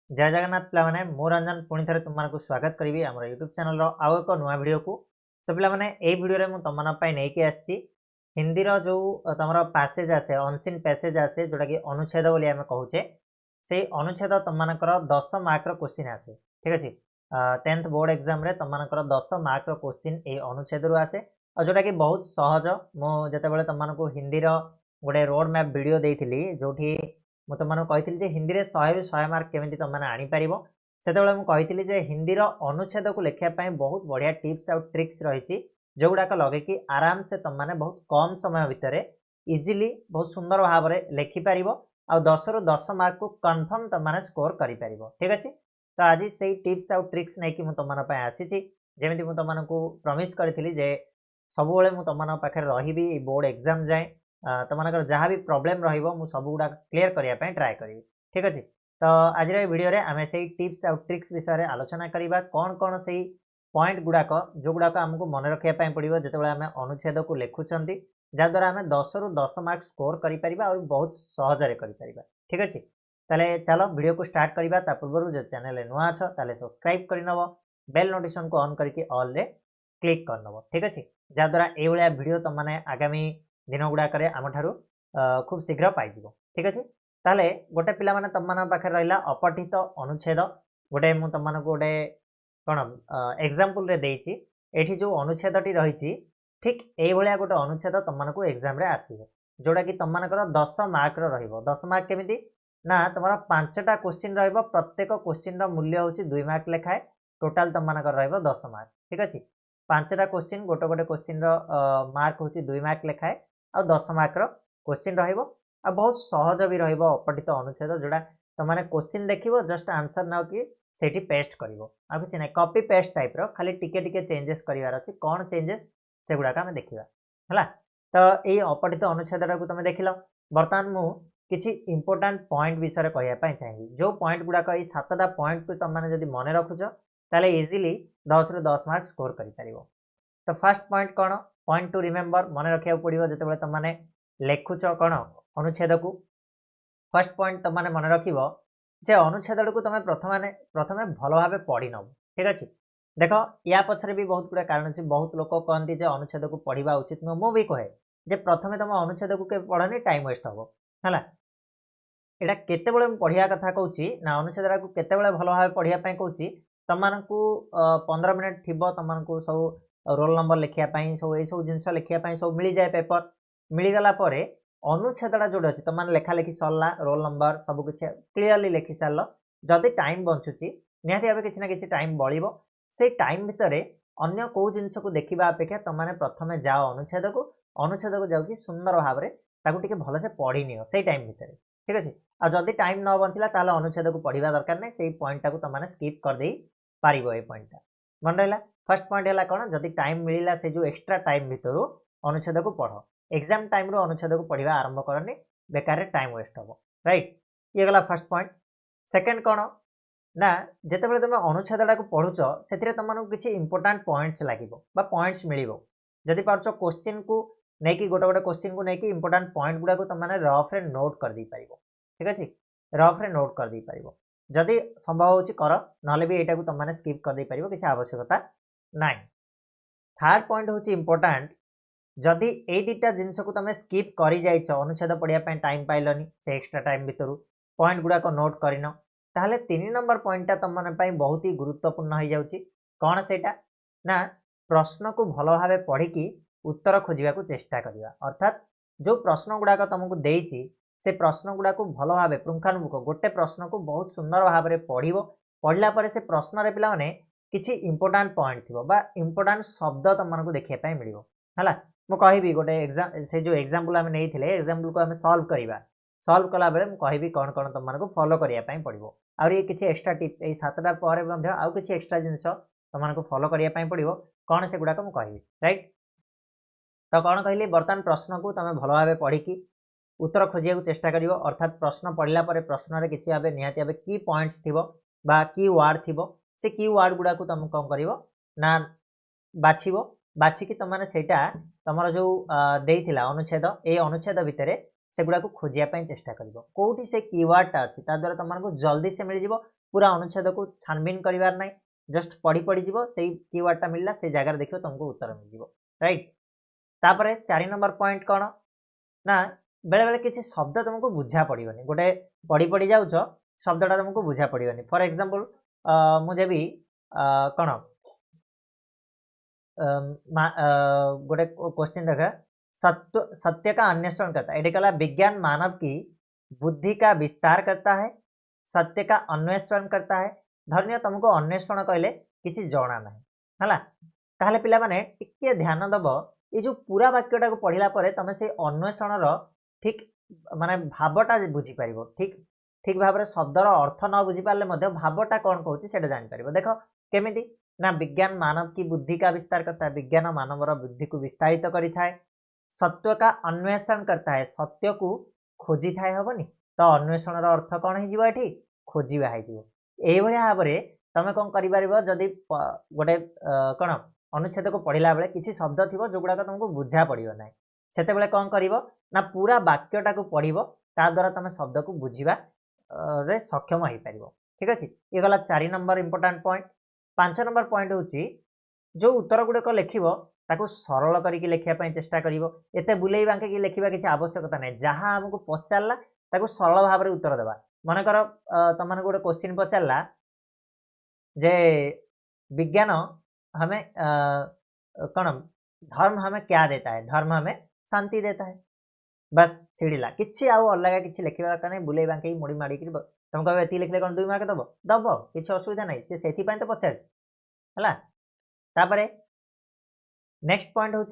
जय जगन्नाथ पे मु रंजन पुणी थे तुमको स्वागत करी आम यूट्यूब चैनल आउ एक नुआ भिड को सो पे भिडियो मुझे तुम नहीं आसी हिंदी जो तुम पैसेज आसे अनसीन पैसेज आसे जोटा कि अनुच्छेद बोली आम कहूचे से अनुच्छेद तुमकर 10 मार्क क्वेश्चन आसे ठीक अच्छे 10th बोर्ड एग्जाम तुमकर 10 मार्क क्वेश्चन ये अनुच्छेद रू आसे और जोटा कि बहुत सहज मुझे तुमको हिंदी गोटे रोड मैप वीडियो देती जो ମୁଁ ତୁମମାନଙ୍କୁ କହିଥିଲି ଯେ ହିନ୍ଦୀରେ 100ରୁ 100 ମାର୍କ କେମିତି ତୁମମାନେ ଆଣିପାରିବ ସେତେବେଳେ ମୁଁ କହିଥିଲି ଯେ ହିନ୍ଦୀର ଅନୁଚ୍ଛେଦକୁ ଲେଖିବା ପାଇଁ ବହୁତ ବଢ଼ିଆ ଟିପ୍ସ ଆଉ ଟ୍ରିକ୍ସ ରହିଛି ଯେଉଁଗୁଡ଼ାକ ଲଗେଇକି ଆରାମସେ ତୁମମାନେ ବହୁତ କମ୍ ସମୟ ଭିତରେ ଇଜିଲି ବହୁତ ସୁନ୍ଦର ଭାବରେ ଲେଖିପାରିବ ଆଉ 10ରୁ 10 ମାର୍କକୁ କନଫର୍ମ ତୁମମାନେ ସ୍କୋର କରିପାରିବ ଠିକ୍ ଅଛି ତ ଆଜି ସେଇ ଟିପ୍ସ ଆଉ ଟ୍ରିକ୍ସ ନେଇକି ମୁଁ ତୁମମାନଙ୍କ ପାଇଁ ଆସିଛି ଯେମିତି ମୁଁ ତୁମମାନଙ୍କୁ ପ୍ରମିସ୍ କରିଥିଲି ଯେ ସବୁବେଳେ ମୁଁ ତୁମମାନଙ୍କ ପାଖରେ ରହିବି ଏଇ ବୋର୍ଡ଼ ଏକ୍ଜାମ୍ ଯାଏଁ तुमको जहाँ भी प्रॉब्लम रही सब गुड़ा क्लीयर करने ट्राए करी ठीक अच्छे तो आज वीडियो रे आम से टिप्स आउ ट्रिक्स विषय में आलोचना करवा कौन कौन से पॉइंट गुड़ाक जो गुड़ाक आमको मन रखापी पड़ो जो आम अनुच्छेद को लिखुंट जहाद्वारा आम 10ରୁ 10 मार्क स्कोर कर और बहुत सहजरे कर ठीक अच्छे ताले चलो वीडियो को स्टार्ट करवा पूर्व जो चैनल नुआ अच्छ ताले सब्सक्राइब करनब बेल नोटिफिकेशन को ऑन करके ऑल रे क्लिक करनब ठीक अच्छे जहाद्वारा ये वीडियो तुम मैंने आगामी दिन गुड़ाक आम ठारू खूब शीघ्र पाइब ठीक अच्छे ताले गोटे पिला माने तुम पाखे रहा अपठित अनुच्छेद गोटे मुझे तुमको गोटे कौन एग्जांपल रे देइछि एठी जो अनुच्छेदटी रही ठीक ये गोटे अनुच्छेद तुमको एग्जाम रे आसीबो जोटा कि तुमको 10 मार्क रहिबो 10 मार्क केमिति ना तुम 5टा क्वेश्चन रहिबो प्रत्येक क्वेश्चन रो मूल्य होछि 2 मार्क लेखाए टोटाल तुमको रहिबो 10 मार्क ठीक अच्छे 5टा क्वेश्चन गोटे गोटे क्वेश्चन रो मार्क होछि 2 मार्क लेखाए आ 10 मार्क क्वेश्चन रहिबो आ बहुत सहज भी रहिबो अपठित अनुच्छेद जोड़ा तुमने क्वेश्चन देखिबो जस्ट आंसर नाउ कि सेठी पेस्ट करिवो आ कुछ नै कॉपी पेस्ट टाइप रो खाली टिके टिके चेंजेस करिवार अछि कोन चेंजेस से गुडा का हम देखिबा हला तो एई अपठित अनुच्छेदटा को तुम देखिलो वर्तमान मु किछि इंपोर्टेंट पॉइंट विषय कहया पई चाहिए जो पॉइंट गुडा का एई 7टा पॉइंट को तुमने जदी मने रखुछो ताले इजीली 10 ରୁ 10 मार्क स्कोर करि परिबो तो फर्स्ट पॉइंट कोन पॉइंट टू रिमेम्बर मन रखा पड़ो जो तुमने लिखुच कौन अनुच्छेद को फर्स्ट पॉइंट तुमने मन रख अनुच्छेद को तुम प्रथम भल भाव पढ़ी नब ठीक अच्छे देख या पछरे भी बहुत गुड़ा कारण अच्छे बहुत लोग कहते हैं अनुच्छेद को पढ़ा उचित नुह मुझे कहे जे प्रथम तुम अनुच्छेद को पढ़नी टाइम वेस्ट हम है यहाँ केतबे पढ़िया कथा कहूँ ना अनुच्छेद को केतबे भल भाव पढ़ापी कहूँ तुमको 15 मिनट थी तुमको सब रोल नंबर लिखापी सब ये सब जिन लिखापी सब मिल जाए पेपर मिलगला अनुच्छेदटा जो अच्छे तुम लेखा लिखी सरला रोल नंबर सबकि क्लीयरली लिखि सार जदि टाइम बंचुची निहाती भाव किसी ना कि टाइम बड़ो से टाइम भितर अन्य कौ जिनस को देखा अपेक्षा तुमने प्रथम जाओ अनुच्छेद को जाऊँगी सुंदर भाव में भलसे पढ़ी नियो से टाइम भितर ठीक अच्छे आ जदि टाइम न बंचला ताल अनुच्छेद को पढ़ा दरकार नहीं से पॉइंटा को तुमने स्किप करदे पार ये पॉइंटा मन रहा फर्स्ट पॉइंट है कौन जदि टाइम मिलला से जो एक्स्ट्रा टाइम भितर अनुच्छेद को पढ़ एग्जाम टाइम रो अनुच्छेद को पढ़ा आरंभ करनी बेकार टाइम वेस्ट हम राइट ये गला फर्स्ट पॉइंट सेकंड कौन ना जितेबाला तुम अनुच्छेदटा को पढ़ुच से तुमको किसी इंपोर्टेंट पॉइंट्स लगे पॉइंट्स मिल जदि पार्छ क्वेश्चन को लेकिन गोटे गोटे क्वेश्चन को लेकिन इंपोर्टेंट पॉइंट गुड़ा को तुमने रफ रे नोट कर दी पारिबो ठीक अच्छे रफ रे नोट कर दी पारिबो जदि संभव होची कर नले भी एटा को तुमने स्किप कर दी पारिबो किसी आवश्यकता नाइ थर्ड पॉइंट होची इंपोर्टेंट जदि ए दुटा जिनस को तुम स्किप कर जाइछ अनुच्छेद पढ़ापी टाइम पाइलनी से एक्स्ट्रा टाइम भितर पॉइंट गुड़ाक नोट करन ताहले 3 नंबर पॉइंटा तुम माने बहुत ही गुरुत्वपूर्ण हो जाउची कौन सेटा ना प्रश्न को भल भाव पढ़ी उत्तर खोजा चेष्टा करवा अर्थात जो प्रश्न गुड़ाक तुमको देइछि से प्रश्न गुड़ाक भल भाव पुंखानुपुंख गोटे प्रश्न को बहुत सुंदर भाव में पढ़ला से प्रश्न पिला माने किछि इंपोर्टेंट पॉइंट थी इंपोर्टेंट शब्द तुमको देखापी मिल है मुझे कहि गोटे एग्जाम से जो एग्जाम्पल आम नहीं एग्जाम्पल को आम सॉल्व करवा सॉल्व कला बेले मुझे कहि कौन कौन तुमको फॉलो करने पड़ो आउ ये किसी एक्स्ट्रा टिप ये 7टा पर आउ किसी एक्स्ट्रा जिनस तुमको फॉलो करने पड़ो कौन से गुड़ाक मुझे राइट तो कौन कहली बर्तमान प्रश्न को तुम भल भाव पढ़ी उत्तर खोजा चेष्टा कर अर्थात प्रश्न पढ़ला प्रश्न किसी भाव निहाती भाव की पॉइंट्स थी की वार्ड थी से की वार्ड गुड़ा को तुम कौन कर ना बाछिब बाछिकी तुमने सेटा तुम जो देइथिला अनुच्छेद ए अनुच्छेद भितर से गुड़ा को खोजापी चेष्टा कर कौटी से कीवर्डटा अच्छी द्वारा तुमको जल्दी से मिल पूरा अनुच्छेद को छानबीन करिवार नाही जस्ट पढ़ी पढ़ी जीवो सेही कीवर्डटा मिलला से जगह देखियो तुमको उत्तर मिल जीवो राइट। तापरे 4 नंबर पॉइंट कोन ना बेले बेले किसी शब्द तुमको बुझा पड़िबनी गोटे पढ़ी पढ़ी जाउछो शब्दटा तुमको बुझा पड़िबनी फॉर एग्जांपल मुझे भी कोन गोटे क्वेश्चन देखा सत्य का अन्वेषण करता है। कहला विज्ञान मानव की बुद्धि का विस्तार करता है, सत्य का अन्वेषण करता है। धन्य तुमको अन्वेषण कहले किसी जना ना है ताहले पिला माने टिके ध्यान दब ये जो पूरा वाक्यटा को पढ़िला परे तमे से अन्वेषण ठीक माने भावटा बुझी पारिबो ठीक ठीक भाव में शब्दर अर्थ न बुझी पारे भावटा कौन कहूँ से जापर देख केमिति ना विज्ञान मानव की बुद्धि का विस्तार करता है, विज्ञान मानवर बुद्धि को विस्तारित करता है, सत्य का अन्वेषण करता है, सत्य को खोजी थाए हेनी तो अन्वेषण अर्थ कौन हो खोजा हो भाव में तुम कौन कर जदि गोटे कौन अनुच्छेद को पढ़ला बेले किसी शब्द थी जो गुड़ाक तुमको बुझा पड़ो ना से कौन कर ना पूरा वाक्यटा को पढ़ ता द्वारा तुम शब्द को बुझा रे सक्षम हो पार ठीक अच्छे। ये गला 4 number important point. 5 number point हूँ जो उत्तर गुड़ाक लिख ताकू सरल करके लिखापी चेष्टा करते बुले बांके लिखा किसी आवश्यकता नहीं जहाँ आमको पचारा ताकू सरल भाव में उत्तर देवा मनकर तुम मैंने गोटे क्वेश्चन पचारा जे विज्ञान हमें कौन धर्म हमें क्या देता है, धर्म हमें शांति देता है बस छिड़िला किसी आउ अलग किसी लिखा दरकार नहीं बुले बांके मुड़ी माड़ी तुम कह ये लिखले कौन 2 मार्क दब दब किसी असुविधा नहीं से तो पचार तापरे नेक्स्ट पॉइंट हूँ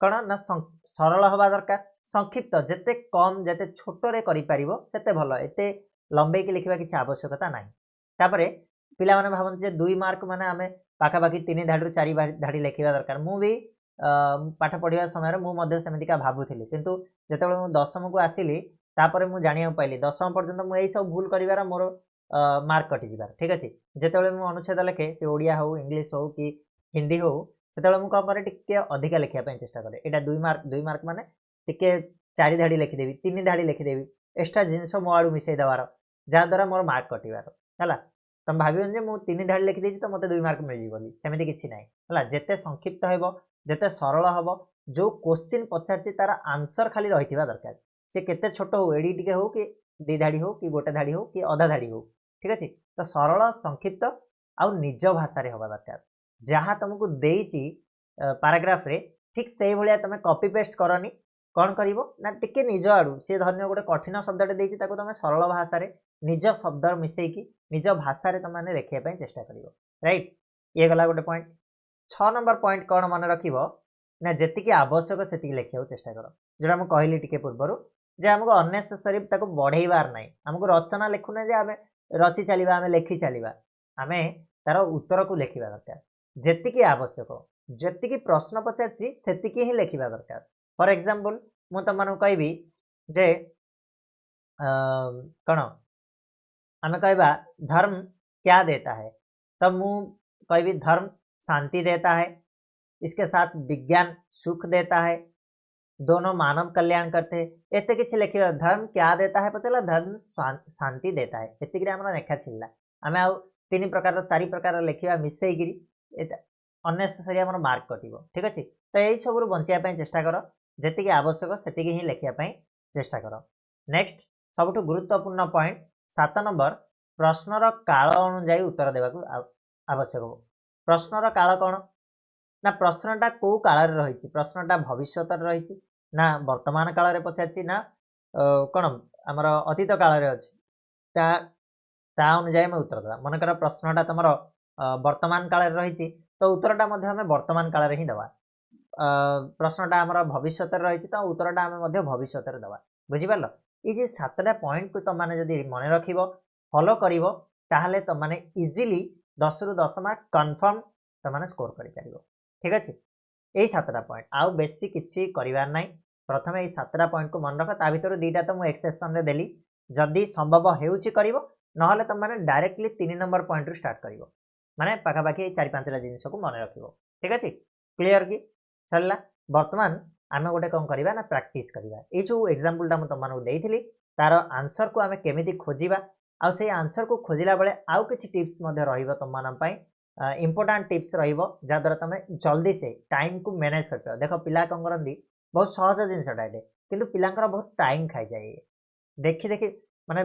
कौन ना सरल हवा दरकार संक्षिप्त जिते कम जिते छोटे करते भल एते लंबे की लिखा किसी आवश्यकता ना तापरे पिला माने भावते 2 मार्क माने आमे पाखापाखि 3 धाड़ी 4 धाड़ी लिखा दरकार मु भी पाठ पढ़ा समय मुझे सेमतिका भावुली किंतु जिते मुझे 10वीं को आसिली तापर मुझे जाना पाइली 10वीं पर्यंत मुझे सब भूल कर मोर मार्क कटिजार ठीक अच्छे। जिते मुझे अनुच्छेद लिखे से ओडिया हो इंग्लीश हो कि हिंदी हो से मुझे कौन टे अधिका लिखापी चेष्टा करे यहाँ 2 मार्क माने टिके 4 धाड़ी लिखिदेवी 3 धाड़ी लिखिदेवी एक्सट्रा जिनस मो आड़ू मिसई देवार जहाँद्वारा मोर मार्क कटार है तुम भावन जे मुझे 3 धाड़ी लिखिदे तो मत 2 मार्क मिल सेमती किसी ना है जिते संक्षिप्त हो जिते सरल हम जो क्वेश्चन पचार तार आंसर खाली रही दरकार सी केते छोट हो एडी टिके हो कि 2 धाड़ी हो कि गोटे धाड़ी हो कि अधा धाड़ी हो ठीक अच्छे। तो सरल संक्षिप्त आउ निज भाषा हवा दरकार जहाँ तुमको देती पाराग्राफ रे ठीक से भाया तुम कॉपी पेस्ट करनी कौन कर ना टिके निज आड़ू सी धन्य गोटे कठिन शब्दटे देती तुम सरल भाषा निज शब्द मिसेकी निज भाषा तुम लिखापी चेष्टा कर राइट। ये गला गोटे पॉइंट। 6 नंबर पॉइंट कौन मन रख ना जी आवश्यक से लिखा चेष्टा कर जोटा मुझे कहली टिके पूर्वर जे आमको अनेसेसरी बढ़ेबार ना आमको रचना लिखुना जे आम रचि चलवा आम लिखि चलवा आम तार उत्तर को लिखा दरकार जी आवश्यक जी प्रश्न पचार से लिखा दरकार। फॉर एग्जांपल मु तुम कहि जे कौन आम कहवा धर्म क्या देता है तो मु कहि धर्म शांति देता है, इसके साथ विज्ञान सुख देता है, दोनों मानव कल्याण करते हैं एत कि लिखा धर्म क्या देता है पचारा धर्म शांति देता है एतिक लेखा छिड़ा आम आउ 3 प्रकार 4 प्रकार लिखा मिसेकी अनेसेसरी आम मार्क कटो ठीक अच्छे। तो यही सब बचाई चेष्टा कर जी आवश्यक से ही लिखापी चेष्टा कर। नेक्स्ट सबुठ गुरुत्वपूर्ण पॉइंट 7 नंबर प्रश्नर काल अनुजाई उत्तर देवा आवश्यक। प्रश्नर काल कौन ना प्रश्नटा कौ काल रही प्रश्नटा भविष्य रही ना वर्तमान काल पचार ना कौन आमर अतीत काल अच्छी अनुजाई मैं उत्तर देवा मनकर प्रश्नटा तुम वर्तमान काल रही तो उत्तरटा आम वर्तमान काल ही दवा प्रश्नटा आमर भविष्य रही तो उत्तरटा आम भविष्य दवा बुझिपार। ये 7टा पॉइंट को तुम मैंने जब मन रख फॉलो कर तुम मैंने इजिली 10 रु 10 मार्क कन्फर्म तुम स्कोर कर ठीक अच्छे। यही 7टा पॉइंट आउ बेसी किसी करार ना प्रथम ये 7टा पॉइंट को मन रख ता भर 2टा तो मुझे एक्सेप्शन देली जदि संभव हो ना तुम मैंने डायरेक्टली 3 नंबर पॉइंट रू स्टार्ट कर माने पाखापाखि 4-5टा जिन को मन रख ठीक अच्छे। क्लीयर कि सरला बर्तमान आम गोटे कौन करवा ना प्रैक्टिस करवा ये जो एग्जांपलटा मुझे तुमको देती तार आंसर को आम केमी खोजा आउ से आंसर को खोजिला बेले आउ किछि टिप्स मध्ये रहिबो तुम मान पई इंपोर्टेंट टिप्स रहिबो जा द्वारा तमे जल्दी से टाइम को मैनेज कर पाओ। देखो पिला कौन करंदी बहुत सहज जिनसटा एटे किंतु पिलांकर बहुत टाइम खाई जाए देखि देखि माने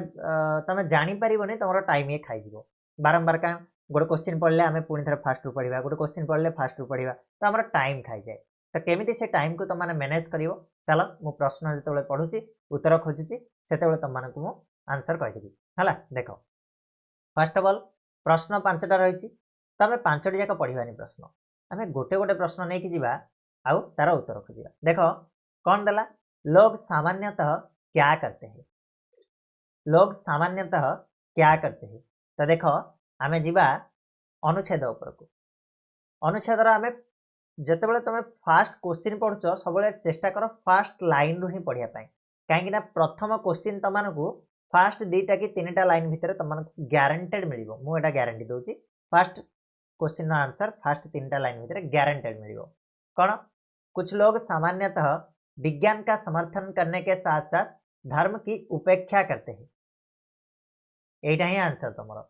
तमे जानि परिबोनी तमरो टाइम ये खाई जीवो बारंबार का गोटे क्वेश्चन पढ़ले आमे पुणी थरे फास्ट रु पढ़िबा गोटे क्वेश्चन पढ़ले फास्ट रु पढ़िबा तो हमर टाइम खाई जाए। तो केमिति से टाइम को तमाने मैनेज करिवो चलो मु प्रश्न जेतेबेले पढुची उत्तर खोजुची सेतेबेले तमाने को मु आंसर कहि देबी हला। देखो फर्स्ट ऑफ ऑल प्रश्न 5टा रहिची तो आमे 5टी जाक पढ़िबानी प्रश्न आमे गोटे गोटे प्रश्न नै कि जीवा आउ तार उत्तर खोजिबा। देखो कौन देला लोग सामान्यतः क्या करते हैं लोग सामान्यतः क्या करते हैं। तो देखो आमे जीवा अनुच्छेद ऊपर को अनुच्छेद आमे जेतेबेले तमे फास्ट क्वेश्चन पढुछ सबले चेष्टा करो फास्ट लाइन रु ही पढ़िया पाई काहेकि ना प्रथम क्वेश्चन तमानकु फास्ट दीटा कि तीनटा लाइन भितर तमानकु गारंटेड मिलिबो मु एटा गारंटी दोची फास्ट क्वेश्चन आंसर फास्ट तीनटा लाइन भितर गारंटेड मिलिबो। कौन कुछ लोग सामान्यतः विज्ञान का समर्थन करने के साथ साथ धर्म की उपेक्षा करते हैं एटा ही आंसर तुमरो।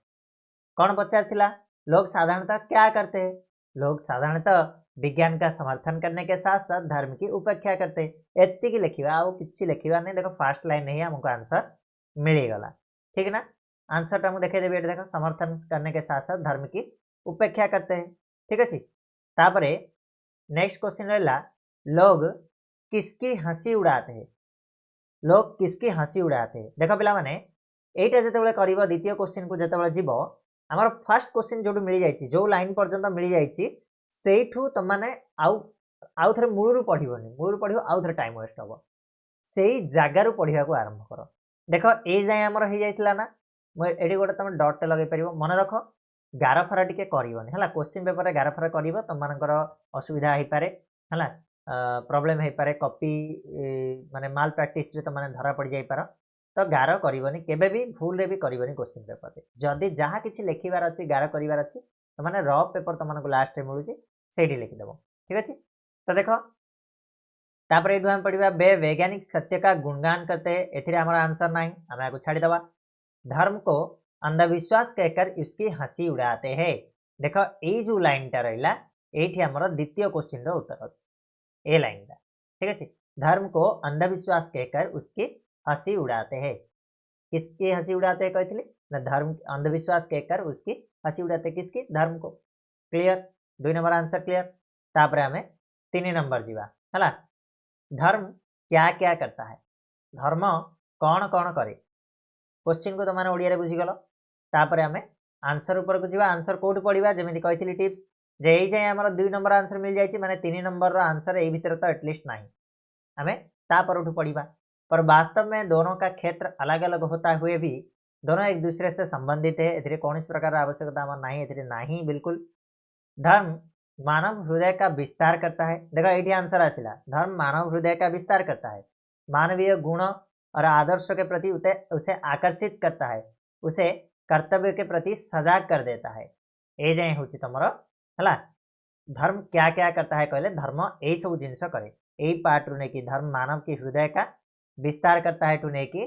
कौन पचारथिला लोग साधारणतः क्या करते हैं लोग साधारणतः विज्ञान का समर्थन करने के साथ साथ धर्म की उपेक्षा करते हैं एति की लिखिबा आ किछि लिखिबा नहीं। देखो फास्ट लाइन नहीं हमको आंसर मिली गला ठीक ना आंसर टा मु देखे देबे देखो समर्थन करने के साथ साथ धर्म की उपेक्षा करते हैं ठीक अछि। तापरे नेक्स्ट क्वेश्चन रहला लोग किसकी हंसी उड़ाते हैं लोग किसकी हंसी उड़ाते हैं। देखो पिला माने एटा जेतेबेले करिवो द्वितीय क्वेश्चन को जेतेबेले जीवो हमर फर्स्ट क्वेश्चन जोडू मिली जाईची जो लाइन पर्यंत मिली जाईची सेठू तमाने आउ थरे मूलरू पढ़िबोनी मूलरू पढ़िबो आउ थरे टाइम वेस्ट हबो सेई जागारू पढ़िबा को आरंभ करो। देखो ए जाय हमर हे जाइतला ना म एडी गोटे तमे डॉट लगे परिबो मन रखो गारफरा टिके करिवोनी हला क्वेश्चन पेपर रे गारफरा करिवो तमानकर असुविधा हे पारे हला प्रॉब्लम हे पारे कॉपी माने माल प्रैक्टिस रे तमाने धरा पड़ जाई पारो तो गार करिवोनी केबे भी भूल रे भी करिवोनी क्वेश्चन पेपर रे जदी जहा किछि लिखिबार अछि गार करिवार अछि तो माने रफ पेपर तमानक लास्ट रे मिलुची सेठी लिखि देबो ठीक अछि। तो देखो तापर एठु हम पढ़िबा वे वैज्ञानिक सत्य का गुणगान करते हैं एथिरे हमर आंसर नाही हम आगु छाडी दबा धर्म को अंधविश्वास कहकर उसकी हंसी उड़ाते हैं। देखो ए जो लाइन टा रहिला एठी हमर द्वितीय क्वेश्चन रो उत्तर अछि ए लाइन टा ठीक अछि। धर्म को अंधविश्वास कहकर उसकी हंसी उड़ाते हैं किसकी हंसी उड़ाते हैं कहथिले ना धर्म अंधविश्वास कहकर उसकी हंसी उड़ाते किसकी धर्म को क्लियर 2 नंबर आंसर क्लियर। तापर हमें 3 नंबर जीवा हला धर्म क्या क्या करता है धर्म कौन कौन करे क्वेश्चन को तमाने ओडिया रे बुझी गलो। तापर हमें आंसर ऊपर को जीवा आंसर कोड पढ़िबा जेमिति कहिथिली टिप्स जे एई जाय हमर 2 नंबर आंसर मिल जायछि माने 3 नंबर रो आंसर एई भीतर तो एटलीस्ट नाही हमें तापर उठु पढ़िबा पर वास्तव में दोनों का क्षेत्र अलग अलग होता हुए भी दोनों एक दूसरे से संबंधित है एथिरे कौन प्रकार आवश्यकता हमर नाही एथिरे नाही बिल्कुल। धर्म मानव हृदय का विस्तार करता है देखो एठी आंसर आसिला धर्म मानव हृदय का विस्तार करता है मानवीय गुण और आदर्शों के प्रति उसे आकर्षित करता है उसे कर्तव्य के प्रति सजग कर देता है ए जाय होची तमरो हला धर्म क्या क्या करता है कहले धर्म ए सब जिंस करे ए पार्ट रुने की धर्म मानव की हृदय का विस्तार करता है टुने की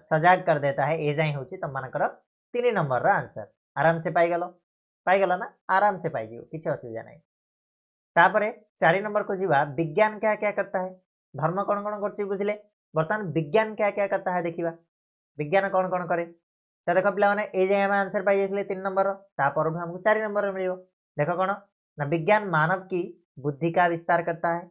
सजग कर देता है ए जाय होची तमनकर 3 नंबर रो आंसर आराम से पाई गलो ना आराम से पाई जियो किछ असुविधा नहीं। तापरे 4 नंबर को जीवा विज्ञान क्या क्या करता है धर्म कौन कौन करछि बुझिले वर्तमान विज्ञान क्या क्या करता है देखिबा विज्ञान कौन कौन करे तो देखो पिला माने ए जाय हम आंसर पाई जाइले 3 नंबर तापर हमको 4 नंबर मिलियो देखो कौन ना विज्ञान मानव की बुद्धि का विस्तार करता है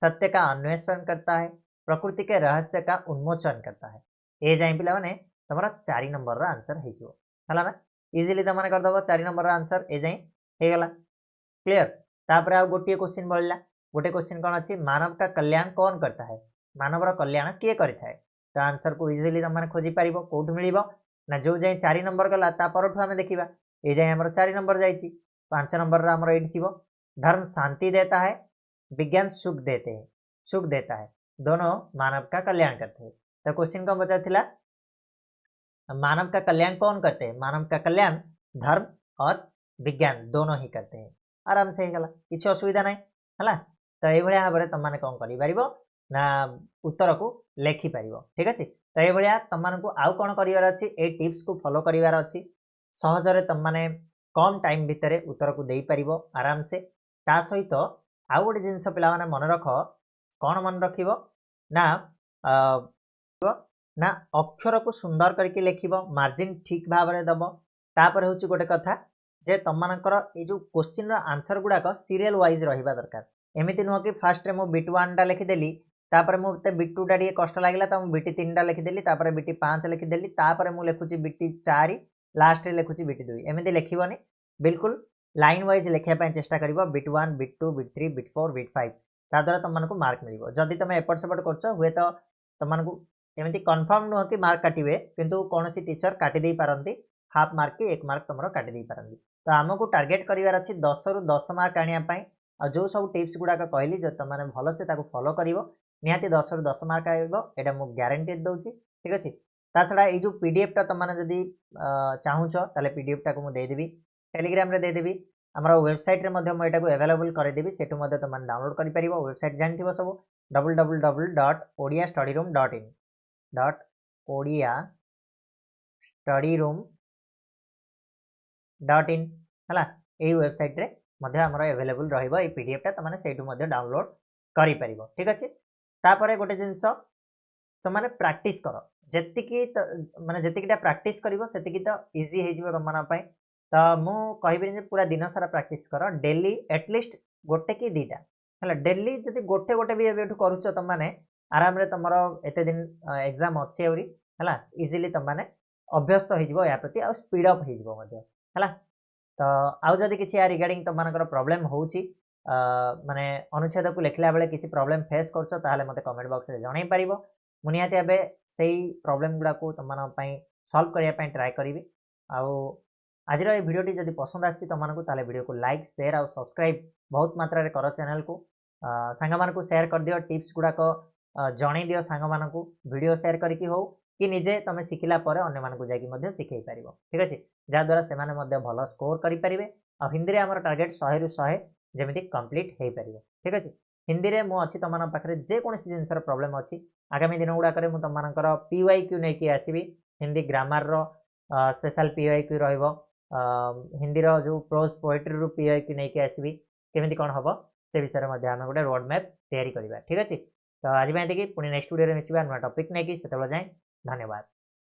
सत्य का अन्वेषण करता है प्रकृति के रहस्य का उन्मोचन करता है ए जाय पिला माने तमरा 4 नंबर रो आंसर हे जिवो हला ना इजीली तमने कर दबो 4 नंबर रो आंसर ए जाय हे गला क्लियर। तापर आ गोटे क्वेश्चन बोलला गोटे क्वेश्चन कोन अछि मानव का कल्याण कौन करता है मानव रो कल्याण के करिथाय तो आंसर को इजीली तमने खोजी पारिबो कोठ मिलिबो ना जो जाय 4 नंबर गला ता परठु हमें देखिबा ए जाय हमर 4 नंबर जाईची 5 नंबर रो हमर एठी थिबो धर्म शांति देता है विज्ञान सुख देता है दोनों मानव का कल्याण करते हैं। तो क्वेश्चन को बचा थिला मानव का कल्याण कौन करते हैं मानव का कल्याण धर्म और विज्ञान दोनों ही करते हैं आराम से गला किछ असुविधा नहीं हला। तो ए भलिया भाबरे तमाने कोन करि परिबो ना उत्तर को लेखि परिबो ठीक अछि। तो ये भाया तुम मानकु आउ कौन करिवार अछि ए टिप्स को फॉलो करिवार अछि सहजरे तुम माने कम टाइम भितर उत्तर को देई परिबो आराम से ता सहित आउ गोटे जिनस पिला माने मन रख कौन मन रखिबो ना ना अक्षर को सुंदर करके लिखिबो मार्जिन ठीक भाव में दबो तापर होची गोटे कथा जे तुम मानकर ए जो क्वेश्चन रो आंसर गुडाक सीरियल वाइज रहिबा दरकार एमिति नुह कि फास्ट रे मु बिट 1 टा लिखिदेली तापर मुझे बिट 2 टा कष्ट लगे तो बिट 3 टा लिखिदेली तापर बिट 5 लिखिदेली तापर मु लिखुची बिट 4 लास्ट रे लिखुची बिट 2 एमिति लिखिबनी बिल्कुल लाइन वाइज लिखिया चेष्टा करिवो bit 1 bit 2 bit 3 bit 4 bit 5 ता द्वारा तुम मानकु मार्क मिलिबो जदि तुम एपट सेपट करछो हुए तो तुम मानकु एमिति कंफर्म नुह कि मार्क काटिबे किंतु कोनोसी टीचर काटि देई पारंती हाफ मार्क की 1 मार्क तुमरो काटि देई पारंती तो आमको टार्गेट करिवार अछि 10 रु 10 मार्क आनिया पई आ जो सब टिप्स गुडाक कहली जो तुम माने भलो से ताको फॉलो करिवो निहाती 10 रु 10 मार्क आइबो एटा मु गारंटी दउची ठीक अछि ता छडा ए जो पीडीएफ टा तुम माने जदी चाहुचो ताले पीडीएफ टा को मु दे देबी टेलीग्राम रे दे देबी हमरा वेबसाइट रे मध्ये म एटा को अवेलेबल करे देबी सेटु मध्ये तुम माने डाउनलोड करि परिबो वेबसाइट जानथिबो सब www.odiastudyroom.in odiastudyroom.in हला ए वेबसाइट रे मध्ये हमर अवेलेबल रहइबो ए पीडीएफ टा तमाने सेटु मध्ये डाउनलोड करि परिबो ठीक अछि तापरे गोटे जिंस तो माने प्रैक्टिस करो जेतिकी माने जेतिकीटा प्रैक्टिस करिवो सेतिकी तो इजी हे जिवो तमना पय तो मु कहबी जे पूरा दिन सारा प्रैक्टिस करो डेली एटलीस्ट गोटे की दीटा हला डेली जदि गोटे गोटे भी एबेठु करूचो तम माने आराम रे तमरो एते दिन एग्जाम अछि औरी हला इजीली तम माने अभ्यस्त हे जिवो या प्रति आ स्पीड अप हे जिवो मध्ये हला तो आउ जदि किछि या रिगार्डिंग तम मानकर प्रॉब्लम होउची माने अनुच्छेद को लिखला बेले किछि प्रॉब्लम फेस करछो ताहाले मते कमेंट बॉक्स रे जणाई परिबो मुनियाते एबे सेही प्रॉब्लम गुडा को तम मान पई सॉल्व करिया पई ट्राई करिवि आउ आज रो ए वीडियो टी जदि पसंद आसी तम मानकु ताले वीडियो को लाइक शेयर और सब्सक्राइब बहुत मात्रा रे करो चैनल को सांग मानकु शेयर कर दियो टिप्स गुडा को जणाई दियो सांग मानकु वीडियो शेयर करकी हो कि निजे तमे सिखिला परे अन्य मानकु जाकी मध्ये सिखै परिबो ठीक अछि जा द्वारा से माने मध्ये भलो स्कोर करि परिबे आ हिंदी रे हमर टार्गेट 100 रु 100 जेमिति कंप्लीट हे परिबो ठीक अछि हिंदी रे मु अछि तमन पाखरे जे कोनसी जिंसर प्रॉब्लम अछि आगामी दिन गुडा करे मु तम मानकर पीवाईक्यू नै कि आसीबी हिंदी ग्रामर रो स्पेशल पीवाईक्यू रहइबो हिंदी रो जो प्रोज पोएट्री रो पीवाईक्यू नै कि आसीबी केमिति कोन हबो से विषय रे मध्ये हम गोटे रोड मैप तयारी करिबा ठीक अछि तो आज मैं एतिकी पुनी नेक्स्ट वीडियो रे मिसिबा नवा टॉपिक नै कि सेतबे जाय धन्यवाद।